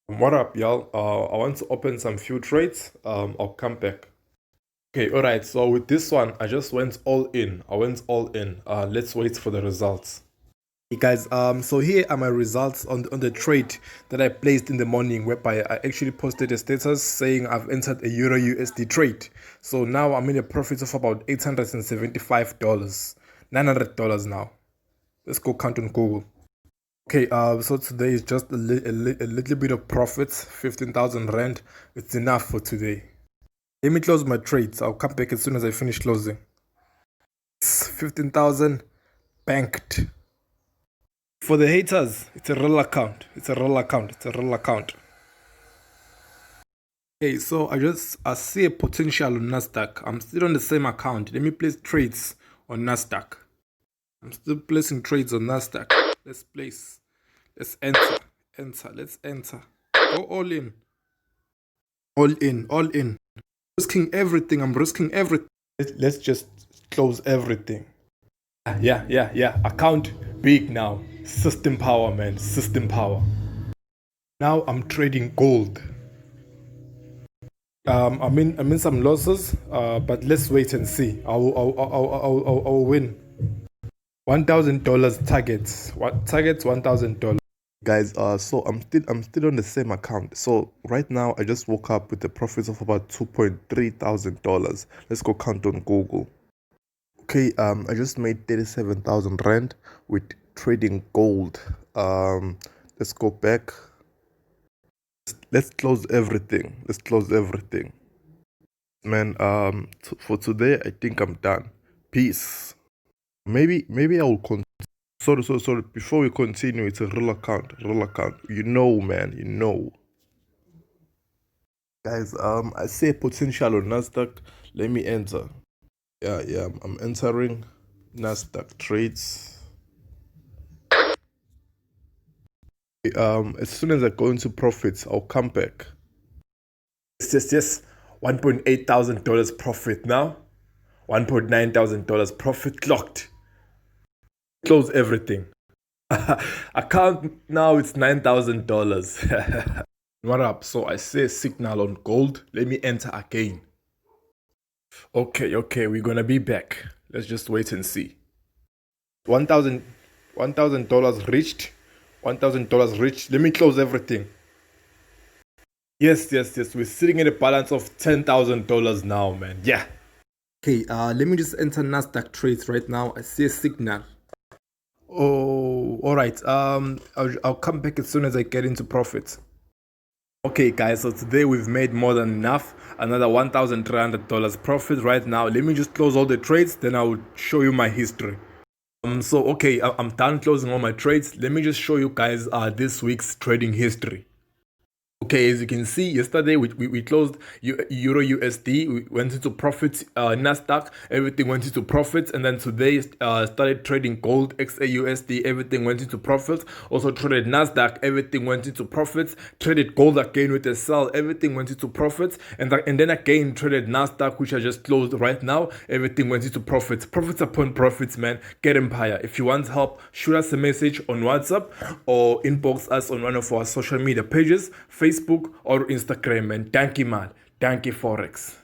What up, y'all? I want to open some few trades. I'll come back. Okay, all right. So with this one, I just went all in. I went all in. Let's wait for the results. Hey guys, so here are my results on the trade that I placed in the morning, whereby I actually posted a status saying I've entered a Euro USD trade. So now I'm in a profit of about $875, $900 now. Let's go count on Google. Okay, so today is just a little bit of profits, 15,000 rand. It's enough for today. Let me close my trades. I'll come back as soon as I finish closing. 15,000 banked. For the haters, it's a real account. It's a real account. It's a real account. Okay, so I see a potential on Nasdaq. I'm still on the same account. Let me place trades on Nasdaq. I'm still placing trades on Nasdaq. Let's enter, let's enter. Go all in. All in, all in. Risking everything, I'm risking everything. Let's just close everything. Yeah. Account big now. System power, man. System power. Now I'm trading gold. I'm in some losses, but let's wait and see. I'll win. $1,000 targets. What targets? $1,000. Guys, so I'm still on the same account. So right now I just woke up with a profit of about $2,300. Let's go count on Google. Okay, I just made 37,000 rand with trading gold. Let's go back. Let's close everything. Let's close everything. Man, for today I think I'm done. Peace. Maybe I will continue. Sorry. Before we continue, it's a real account. Real account. You know, man. You know. Guys, I see a potential on Nasdaq. Let me enter. Yeah. I'm entering Nasdaq trades. As soon as I go into profits, I'll come back. Yes. $1,800 profit now. $1,900 profit clocked. Close everything. Account now it's $9,000. What up? So I see a signal on gold. Let me enter again. Okay, we're gonna be back. Let's just wait and see. $1,000 reached. $1,000 reached. Let me close everything. Yes. We're sitting in a balance of $10,000 now, man. Yeah. Okay, let me just enter Nasdaq trades right now. I see a signal. Oh, all right. I'll come back as soon as I get into profit. Okay, guys. So today we've made more than enough. Another $1,300 profit right now. Let me just close all the trades. Then I will show you my history. So okay, I'm done closing all my trades. Let me just show you guys this week's trading history. Okay, as you can see, yesterday we closed Euro USD. We went into profits. Nasdaq, everything went into profits, and then today started trading gold XAUSD. Everything went into profits. Also traded Nasdaq. Everything went into profits. Traded gold again with a sell. Everything went into profits, and then again traded Nasdaq, which I just closed right now. Everything went into profits. Profits upon profits, man. Get empire. If you want help, shoot us a message on WhatsApp or inbox us on one of our social media pages. Facebook or Instagram, and thank you, man. Thank you, Forex.